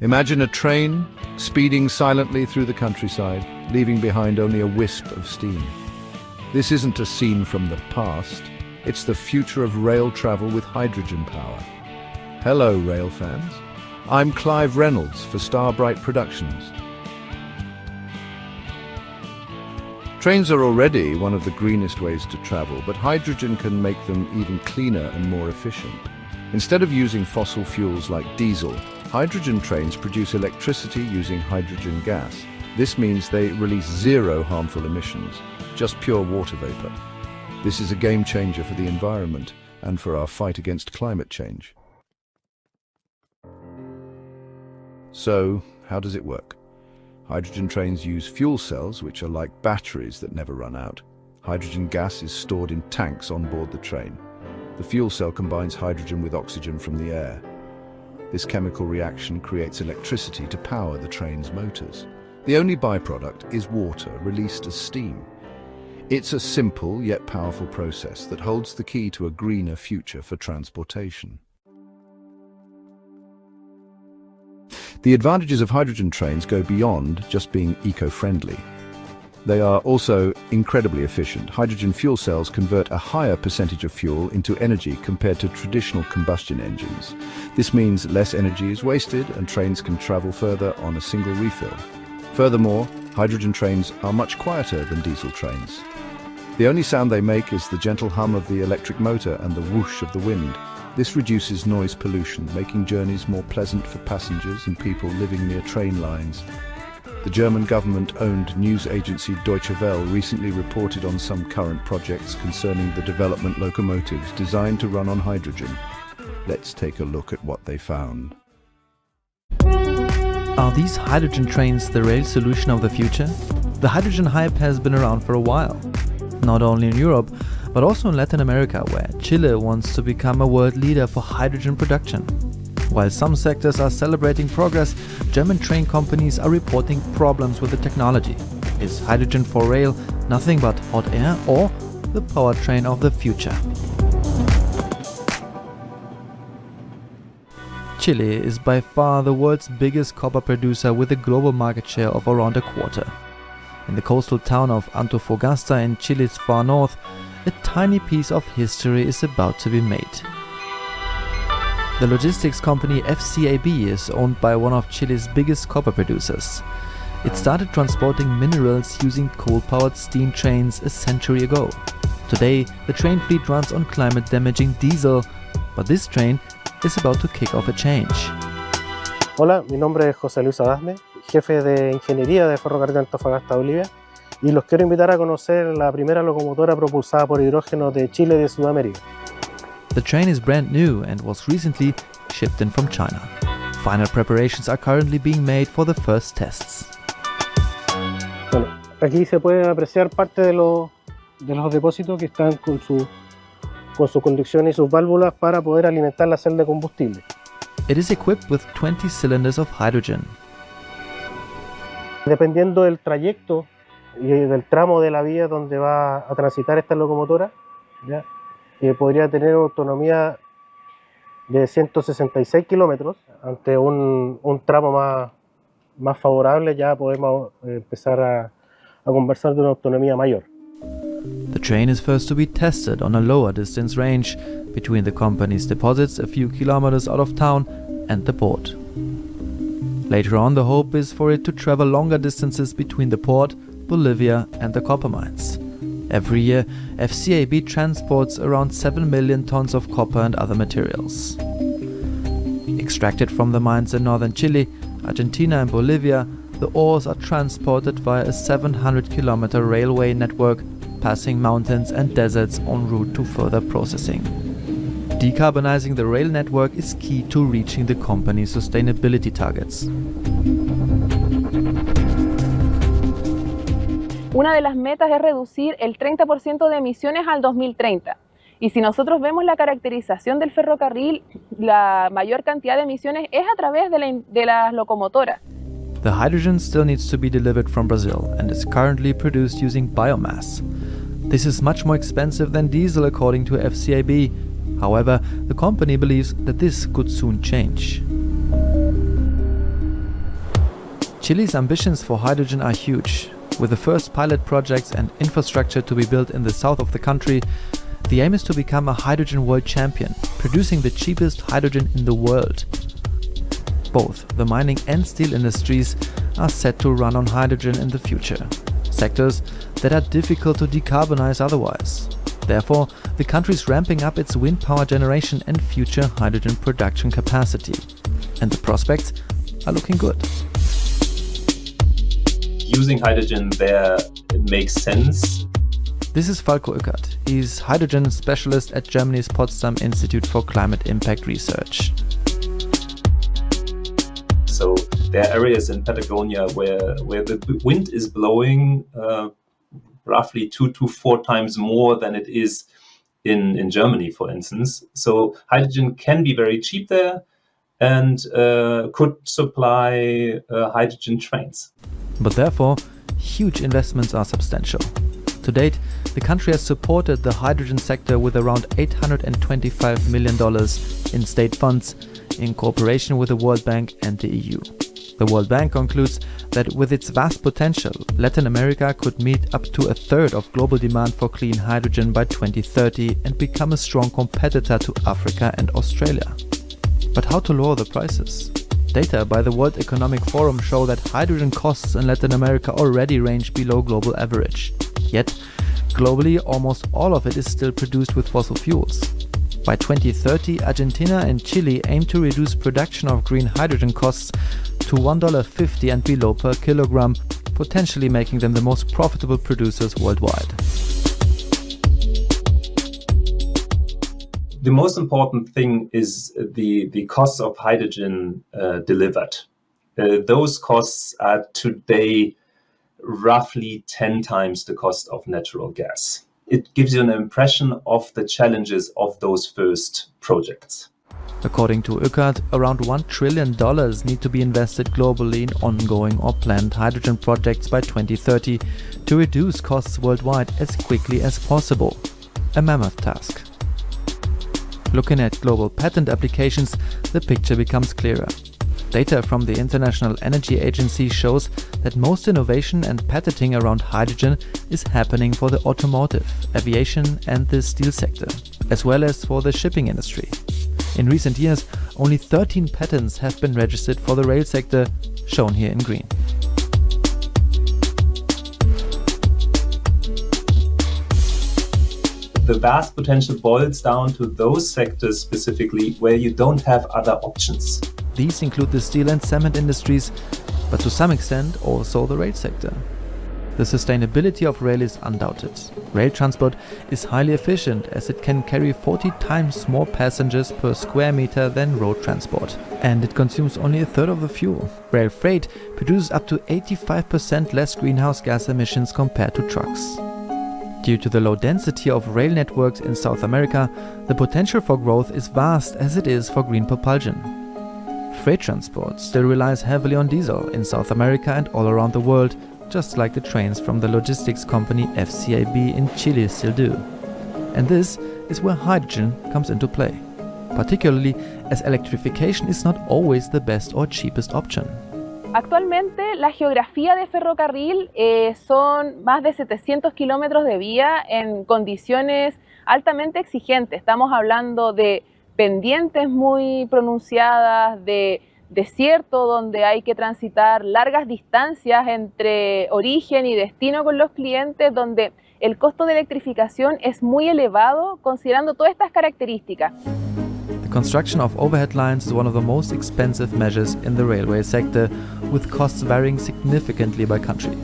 Imagine a train speeding silently through the countryside, leaving behind only a wisp of steam. This isn't a scene from the past. It's the future of rail travel with hydrogen power. Hello, rail fans. I'm Clive Reynolds for Starbright Productions. Trains are already one of the greenest ways to travel, but hydrogen can make them even cleaner and more efficient. Instead of using fossil fuels like diesel, hydrogen trains produce electricity using hydrogen gas. This means they release zero harmful emissions, just pure water vapor. This is a game changer for the environment and for our fight against climate change. So, how does it work? Hydrogen trains use fuel cells, which are like batteries that never run out. Hydrogen gas is stored in tanks on board the train. The fuel cell combines hydrogen with oxygen from the air. This chemical reaction creates electricity to power the train's motors. The only byproduct is water released as steam. It's a simple yet powerful process that holds the key to a greener future for transportation. The advantages of hydrogen trains go beyond just being eco-friendly. They are also incredibly efficient. Hydrogen fuel cells convert a higher percentage of fuel into energy compared to traditional combustion engines. This means less energy is wasted and trains can travel further on a single refill. Furthermore, hydrogen trains are much quieter than diesel trains. The only sound they make is the gentle hum of the electric motor and the whoosh of the wind. This reduces noise pollution, making journeys more pleasant for passengers and people living near train lines. The German government-owned news agency Deutsche Welle recently reported on some current projects concerning the development locomotives designed to run on hydrogen. Let's take a look at what they found. Are these hydrogen trains the rail solution of the future? The hydrogen hype has been around for a while. Not only in Europe, but also in Latin America, where Chile wants to become a world leader for hydrogen production. While some sectors are celebrating progress, German train companies are reporting problems with the technology. Is hydrogen for rail nothing but hot air or the powertrain of the future? Chile is by far the world's biggest copper producer with a global market share of around a quarter. In the coastal town of Antofagasta in Chile's far north, a tiny piece of history is about to be made. The logistics company FCAB is owned by one of Chile's biggest copper producers. It started transporting minerals using coal-powered steam trains a century ago. Today, the train fleet runs on climate-damaging diesel, but this train is about to kick off a change. Hola, mi nombre es José Luis Adasme, jefe de Ingeniería de Ferrocarril de Antofagasta, Bolivia, y los quiero invitar a conocer la primera locomotora propulsada por hidrógeno de Chile y de Sudamérica. The train is brand new and was recently shipped in from China. Final preparations are currently being made for the first tests. Bueno, aquí se puede apreciar parte de los depósitos que están con su conducción y sus válvulas para poder alimentar la celda de combustible. It is equipped with 20 cylinders of hydrogen. Dependiendo del trayecto y del tramo de la vía donde va a transitar esta locomotora, ¿ya? Podría tener autonomía de 166 kilómetros. Ante un tramo más favorable ya podemos empezar a conversar de una autonomía mayor. The train is first to be tested on a lower distance range between the company's deposits a few kilometers out of town and the port. Later on, the hope is for it to travel longer distances between the port, Bolivia and the copper mines. Every year, FCAB transports around 7 million tons of copper and other materials. Extracted from the mines in northern Chile, Argentina and Bolivia, the ores are transported via a 700-kilometer railway network passing mountains and deserts en route to further processing. Decarbonizing the rail network is key to reaching the company's sustainability targets. Una de las metas es reducir el 30% de emisiones al 2030. Y si nosotros vemos la caracterización del ferrocarril, la mayor cantidad de emisiones es a través de las locomotoras. The hydrogen still needs to be delivered from Brazil and is currently produced using biomass. This is much more expensive than diesel according to FCAB. However, the company believes that this could soon change. Chile's ambitions for hydrogen are huge. With the first pilot projects and infrastructure to be built in the south of the country, the aim is to become a hydrogen world champion, producing the cheapest hydrogen in the world. Both the mining and steel industries are set to run on hydrogen in the future, sectors that are difficult to decarbonize otherwise. Therefore, the country is ramping up its wind power generation and future hydrogen production capacity. And the prospects are looking good. Using hydrogen there, it makes sense. This is Falco Ueckert. He's hydrogen specialist at Germany's Potsdam Institute for Climate Impact Research. So there are areas in Patagonia where the wind is blowing roughly 2 to 4 times more than it is in Germany, for instance. So hydrogen can be very cheap there and could supply hydrogen trains. But therefore, huge investments are substantial. To date, the country has supported the hydrogen sector with around $825 million in state funds in cooperation with the World Bank and the EU. The World Bank concludes that with its vast potential, Latin America could meet up to a third of global demand for clean hydrogen by 2030 and become a strong competitor to Africa and Australia. But how to lower the prices? Data by the World Economic Forum show that hydrogen costs in Latin America already range below global average. Yet, globally, almost all of it is still produced with fossil fuels. By 2030, Argentina and Chile aim to reduce production of green hydrogen costs to $1.50 and below per kilogram, potentially making them the most profitable producers worldwide. The most important thing is the cost of hydrogen delivered. Those costs are today roughly 10 times the cost of natural gas. It gives you an impression of the challenges of those first projects. According to Ueckert, around $1 trillion need to be invested globally in ongoing or planned hydrogen projects by 2030 to reduce costs worldwide as quickly as possible. A mammoth task. Looking at global patent applications, the picture becomes clearer. Data from the International Energy Agency shows that most innovation and patenting around hydrogen is happening for the automotive, aviation and the steel sector, as well as for the shipping industry. In recent years, only 13 patents have been registered for the rail sector, shown here in green. The vast potential boils down to those sectors specifically where you don't have other options. These include the steel and cement industries, but to some extent also the rail sector. The sustainability of rail is undoubted. Rail transport is highly efficient as it can carry 40 times more passengers per square meter than road transport. And it consumes only a third of the fuel. Rail freight produces up to 85% less greenhouse gas emissions compared to trucks. Due to the low density of rail networks in South America, the potential for growth is vast as it is for green propulsion. Freight transport still relies heavily on diesel in South America and all around the world, just like the trains from the logistics company FCAB in Chile still do. And this is where hydrogen comes into play, particularly as electrification is not always the best or cheapest option. Actualmente la geografía de ferrocarril son más de 700 kilómetros de vía en condiciones altamente exigentes. Estamos hablando de pendientes muy pronunciadas, de desierto donde hay que transitar largas distancias entre origen y destino con los clientes, donde el costo de electrificación es muy elevado considerando todas estas características. The construction of overhead lines is one of the most expensive measures in the railway sector, with costs varying significantly by country.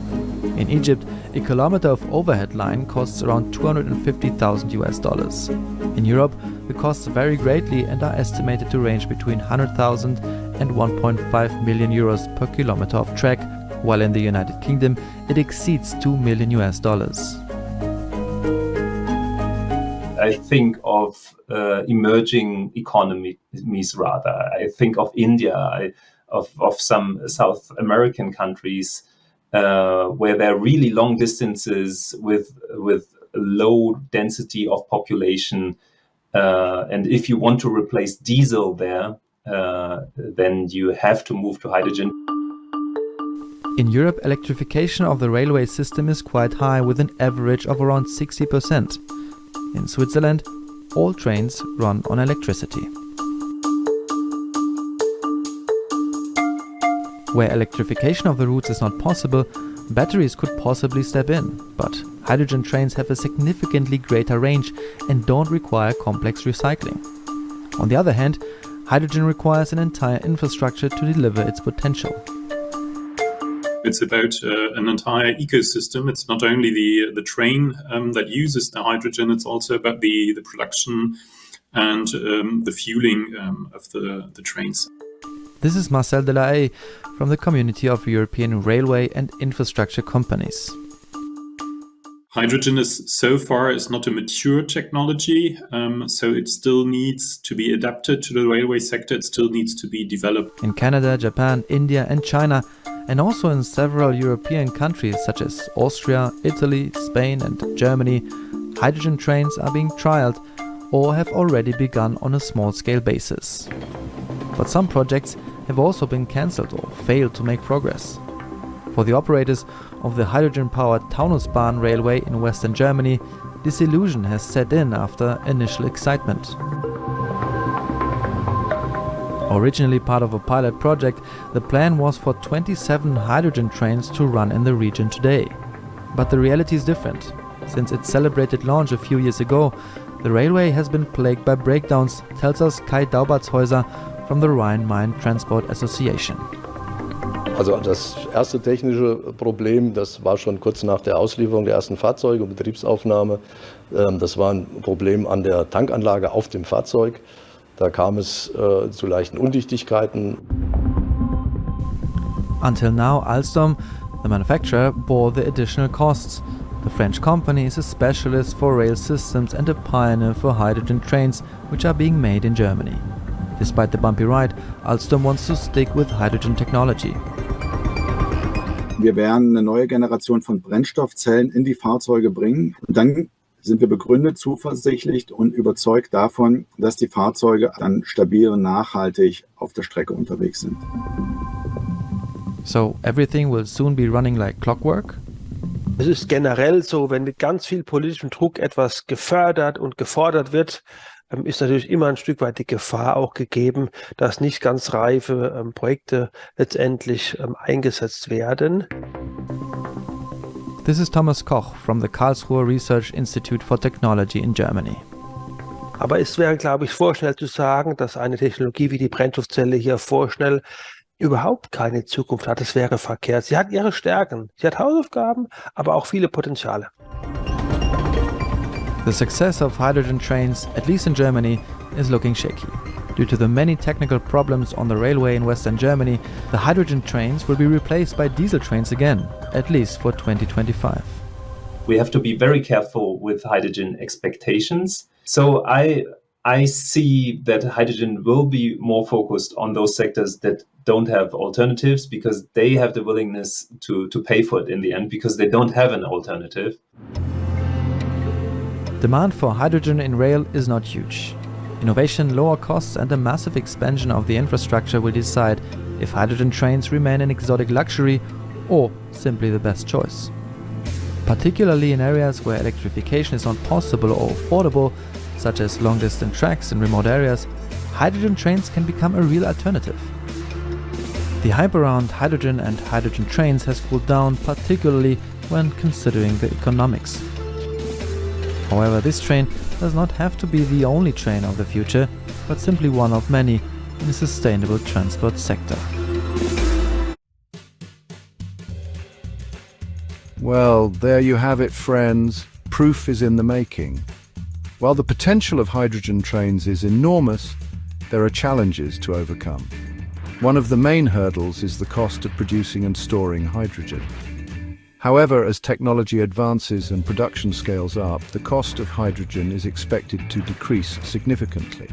In Egypt, a kilometer of overhead line costs around $250,000. In Europe, the costs vary greatly and are estimated to range between 100,000 and 1.5 million euros per kilometer of track, while in the United Kingdom it exceeds $2 million. I think of emerging economies rather. I think of India, of some South American countries where there are really long distances with low density of population. And if you want to replace diesel there, then you have to move to hydrogen. In Europe, electrification of the railway system is quite high, with an average of around 60%. In Switzerland, all trains run on electricity. Where electrification of the routes is not possible, batteries could possibly step in, but hydrogen trains have a significantly greater range and don't require complex recycling. On the other hand, hydrogen requires an entire infrastructure to deliver its potential. It's about an entire ecosystem. It's not only the train that uses the hydrogen, it's also about the production and the fueling of the trains. This is Marcel de la Haye from the Community of European Railway and Infrastructure Companies. Hydrogen is so far is not a mature technology, so it still needs to be adapted to the railway sector. It still needs to be developed. In Canada, Japan, India and China, and also in several European countries such as Austria, Italy, Spain and Germany, hydrogen trains are being trialed or have already begun on a small-scale basis. But some projects have also been cancelled or failed to make progress. For the operators of the hydrogen-powered Taunusbahn railway in western Germany, disillusion has set in after initial excitement. Originally part of a pilot project, the plan was for 27 hydrogen trains to run in the region today. But the reality is different. Since its celebrated launch a few years ago, the railway has been plagued by breakdowns, tells us Kai Daubertshäuser from the Rhine-Main Transport Association. Also das erste technische Problem, das war schon kurz nach der Auslieferung der ersten Fahrzeuge und Betriebsaufnahme. Das war ein Problem an der Tankanlage auf dem Fahrzeug. Da kam es zu leichten Undichtigkeiten. Until now, Alstom, the manufacturer, bore the additional costs. The French company is a specialist for rail systems and a pioneer for hydrogen trains, which are being made in Germany. Despite the bumpy ride, Alstom wants to stick with hydrogen technology. Wir werden eine neue Generation von Brennstoffzellen in die Fahrzeuge bringen. Und dann sind wir begründet, zuversichtlich und überzeugt davon, dass die Fahrzeuge dann stabil und nachhaltig auf der Strecke unterwegs sind. So everything will soon be running like clockwork? Es ist generell so, wenn mit ganz viel politischem Druck etwas gefördert und gefordert wird, ist natürlich immer ein Stück weit die Gefahr auch gegeben, dass nicht ganz reife Projekte letztendlich eingesetzt werden. This is Thomas Koch from the Karlsruhe Research Institute for Technology in Germany. Aber es wäre, glaube ich, vorschnell zu sagen, dass eine Technologie wie die Brennstoffzelle hier vorschnell überhaupt keine Zukunft hat. Es wäre verkehrt. Sie hat ihre Stärken, sie hat Hausaufgaben, aber auch viele Potenziale. The success of hydrogen trains, at least in Germany, is looking shaky. Due to the many technical problems on the railway in western Germany, the hydrogen trains will be replaced by diesel trains again, at least for 2025. We have to be very careful with hydrogen expectations. So I see that hydrogen will be more focused on those sectors that don't have alternatives, because they have the willingness to pay for it in the end, because they don't have an alternative. Demand for hydrogen in rail is not huge. Innovation, lower costs and a massive expansion of the infrastructure will decide if hydrogen trains remain an exotic luxury or simply the best choice. Particularly in areas where electrification is not possible or affordable, such as long-distance tracks in remote areas, hydrogen trains can become a real alternative. The hype around hydrogen and hydrogen trains has cooled down, particularly when considering the economics. However, this train does not have to be the only train of the future, but simply one of many in the sustainable transport sector. Well, there you have it, friends. Proof is in the making. While the potential of hydrogen trains is enormous, there are challenges to overcome. One of the main hurdles is the cost of producing and storing hydrogen. However, as technology advances and production scales up, the cost of hydrogen is expected to decrease significantly.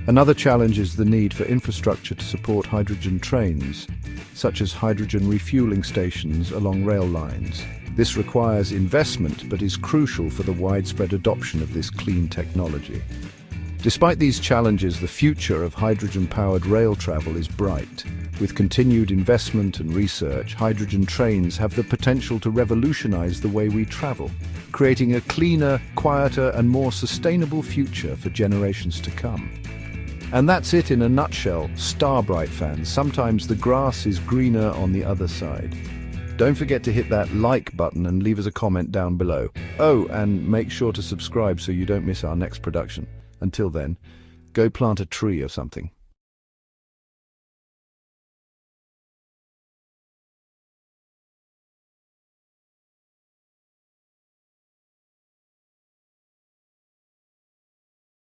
Another challenge is the need for infrastructure to support hydrogen trains, such as hydrogen refueling stations along rail lines. This requires investment, but is crucial for the widespread adoption of this clean technology. Despite these challenges, the future of hydrogen-powered rail travel is bright. With continued investment and research, hydrogen trains have the potential to revolutionize the way we travel, creating a cleaner, quieter, and more sustainable future for generations to come. And that's it in a nutshell, Starbright fans. Sometimes the grass is greener on the other side. Don't forget to hit that like button and leave us a comment down below. Oh, and make sure to subscribe so you don't miss our next production. Until then, go plant a tree or something.